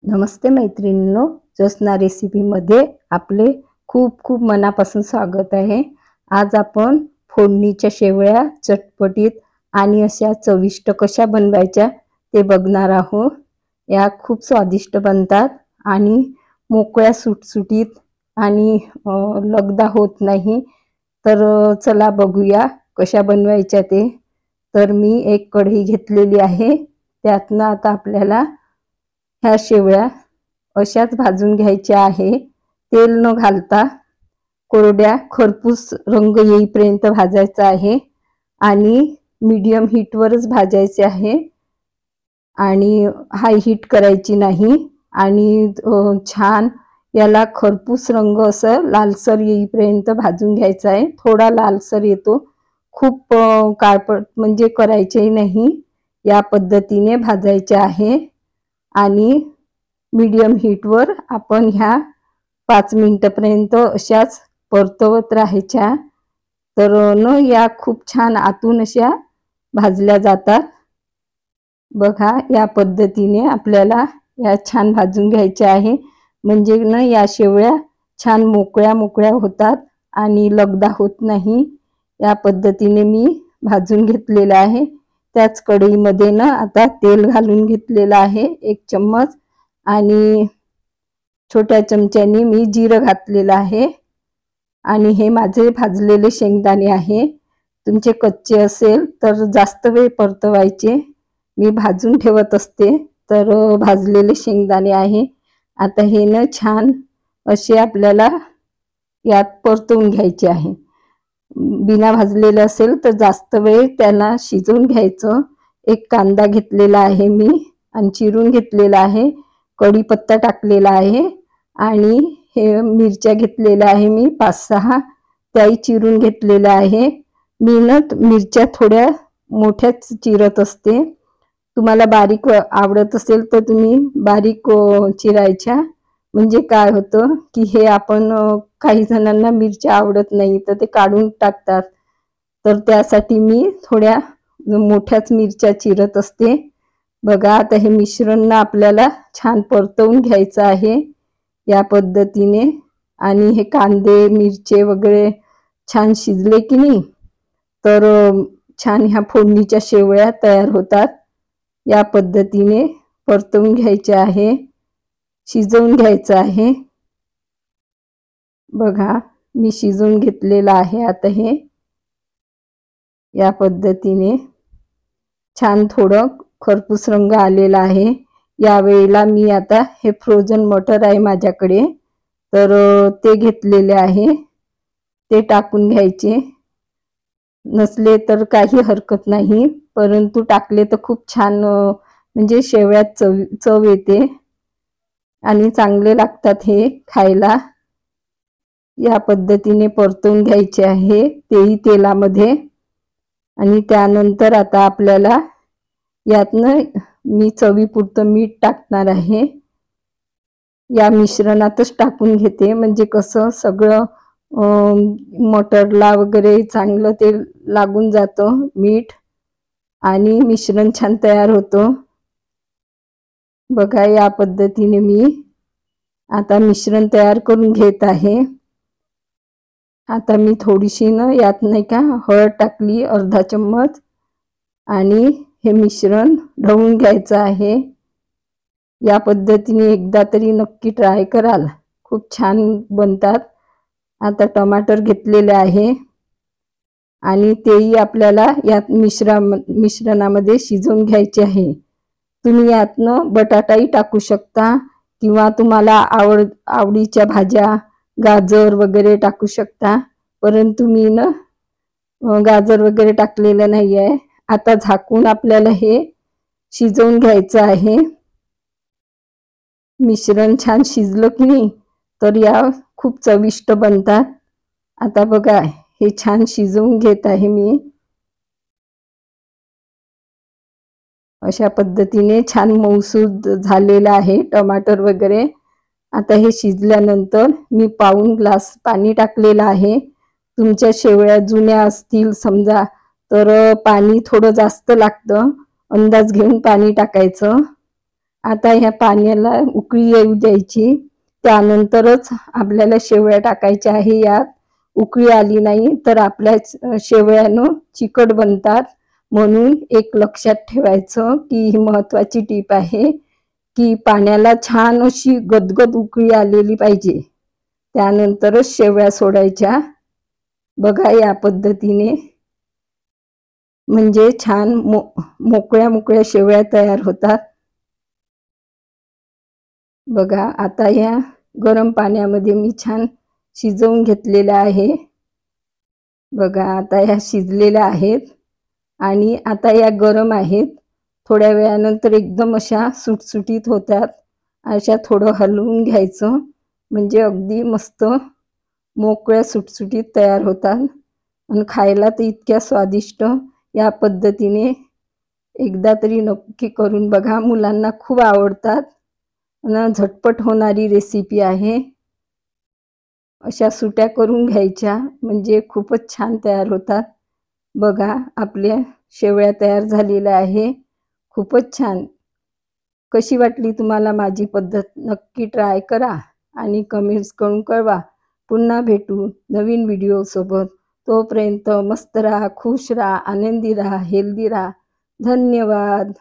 नमस्ते मैत्रिणींनो, ज्योत्स्ना रेसिपीमध्ये आपले खूप खूप मनापासून स्वागत आहे। आज आपण फोडणीच्या शेवया चटपटीत आणि अशा चविष्ट कशा बनवायच्या ते बघणार आहोत। या खूप स्वादिष्ट बनतात आणि मोकळ्या सुटसुटीत आणि लगदा होत नाही। तर चला बघूया कशा बनवायच्या ते। तर मी एक कढई घेतलेली आहे, त्यातनं आता आपल्याला ह्या शेवया अशाच भाजून घ्यायच्या आहे। तेल न घालता कोरड्या खरपूस रंग येईपर्यंत भाजायचा आहे आणि मीडियम हीटवरच भाजायचे आहे आणि हाय हीट करायची नाही। आणि छान याला खरपूस रंग असं लालसर येईपर्यंत भाजून घ्यायचा आहे। थोडा लालसर येतो, खूप काळपट म्हणजे करायचे नाही, या पद्धतीने भाजायचे आहे। आणि मीडियम हीटवर आपण ह्या 5 मिनिटापर्यंत अशाच परतवत राहायच्या। तर न या खूप छान आतून अशा भाजल्या जातात। बघा, या पद्धतीने आपल्याला या छान भाजून घ्यायच्या आहे, म्हणजे न या शेवया छान मोकळ्या मोकळ्या होतात आणि लगदा होत नाही। या पद्धतीने मी भाजून घेतलेला आहे। त्याच कढईमध्ये ना आता तेल घालून घेतलेलं आहे 1 चम्मच आणि छोट्या चमच्याने मी जिरं घातलेलं आहे। आणि हे माझे भाजलेले शेंगदाणे आहे। तुमचे कच्चे असेल तर जास्त वेळ परतवायचे, मी भाजून ठेवत असते। तर भाजलेले शेंगदाणे आहे। आता हे न छान असे आपल्याला यात परतवून घ्यायचे आहे। बिना भाजलेलं असेल तर जास्त वेळ त्याला शिजवून घ्यायचं। एक कांदा घेतलेला आहे मी आणि चिरून घेतलेला आहे, कढीपत्ता टाकलेला आहे आणि हे मिरच्या घेतलेल्या आहे मी 5-6, त्याही चिरून घेतलेल्या आहे। मी न मिरच्या थोड्या मोठ्याच चिरत असते, तुम्हाला बारीक आवडत असेल तर तुम्ही बारीक चिरायच्या। म्हणजे काय होतं की हे आपण काही जणांना मिरच्या आवडत नाही तर ते काढून टाकतात, तर त्यासाठी मी थोड्या मोठ्याच मिरच्या चिरत असते। बघा, आता हे मिश्रण आपल्याला छान परतवून घ्यायचं आहे या पद्धतीने। आणि हे कांदे मिरचे वगैरे छान शिजले की नाही तर छान ह्या फोडणीच्या शेवया तयार होतात। या पद्धतीने परतवून घ्यायचे आहे, शिजवून घ्यायचं आहे। बघा, मी शिजवून घेतलेलं आहे। आता हे या पद्धतीने छान थोडं खरपूस रंग आलेला आहे। या वेळेला मी आता हे फ्रोझन मटर आहे माझ्याकडे, तर ते घेतलेले आहे, ते टाकून घ्यायचे। नसले तर काही हरकत नाही, परंतु टाकले तर खूप छान म्हणजे शेवयात चव येते आणि चांगले लागतात हे खायला। या पद्धतीने परतवून घ्यायचे आहे तेही तेलामध्ये। आणि त्यानंतर आता आपल्याला यातनं मी चवीपुरतं मीठ टाकणार आहे। या मिश्रणातच टाकून घेते, म्हणजे कसं सगळं मटरला वगैरे चांगलं ते लागून जातं मीठ आणि मिश्रण छान तयार होतं। बघा, या पद्धतीने मी आता मिश्रण तयार करून घेत आहे। आता मी थोडीशी न यात नाही का हळद टाकली, अर्धा चम्मच, आणि हे मिश्रण ढवळून घ्यायचं आहे। या पद्धतीने एकदा तरी नक्की ट्राय कराल, खूप छान बनतात। आता टमाटर घेतलेले आहे आणि तेही आपल्याला यात मिश्रणामध्ये शिजवून घ्यायचे आहे। तुम्ही यातनं बटाटाही टाकू शकता किंवा तुम्हाला आवडीच्या भाज्या गाजर वगैरे टाकू शकता, परंतु मी न गाजर वगैरे टाकलेलं नाही आहे। आता झाकून आपल्याला हे शिजवून घ्यायचं आहे। मिश्रण छान शिजलं की नाही तर या खूप चविष्ट बनतात। आता बघा, हे छान शिजवून घेत आहे मी। अशा पद्धतीने छान मऊसूद झालेला आहे टमाटर वगैरे। आता हे शिजल्यानंतर मी पाऊण ग्लास पाणी टाकलेलं आहे। तुमच्या शेवया जुन्या असतील समजा तर पाणी थोडं जास्त लागतं, अंदाज घेऊन पाणी टाकायचं। आता ह्या पाण्याला उकळी येऊ द्यायची. त्यानंतरच आपल्याला शेवया टाकायच्या आहे. यात उकळी आली नाही तर आपल्या शेवयानं चिकट बनतात. म्हणून एक लक्षात ठेवायचं की ही महत्त्वाची टीप आहे की पाण्याला छान अशी गदगद उकळी आलेली पाहिजे. त्यानंतरच शेवया सोडायच्या. बघा या पद्धतीने म्हणजे छान मोकळ्या मोकळ्या शेवया तयार होतात. बघा आता या गरम पाण्यामध्ये मी छान शिजवून घेतलेलं आहे. बघा आता ह्या शिजलेल्या आहेत आणि आता या गरम आहेत. थोड्या वेळानंतर एकदम अशा सुटसुटीत होतात. अशा थोडं हलवून घ्यायचं म्हणजे अगदी मस्त मोकळ्या सुटसुटीत तयार होतात आणि खायला तर इतक्या स्वादिष्ट. या पद्धतीने एकदा तरी नक्की करून बघा. मुलांना खूप आवडतात आणि झटपट होणारी रेसिपी आहे. अशा सुट्या करून घ्यायच्या म्हणजे खूपच छान तयार होतात. बघा आपल्या शेवया तयार झालेल्या आहे. खूपच छान. कशी वाटली तुम्हाला माझी पद्धत? नक्की ट्राय करा आणि कमेंट्स करून कळवा. पुन्हा भेटू नवीन व्हिडिओसोबत. तोपर्यंत मस्त राहा, खुश राहा, आनंदी राहा, हेल्दी राहा. धन्यवाद.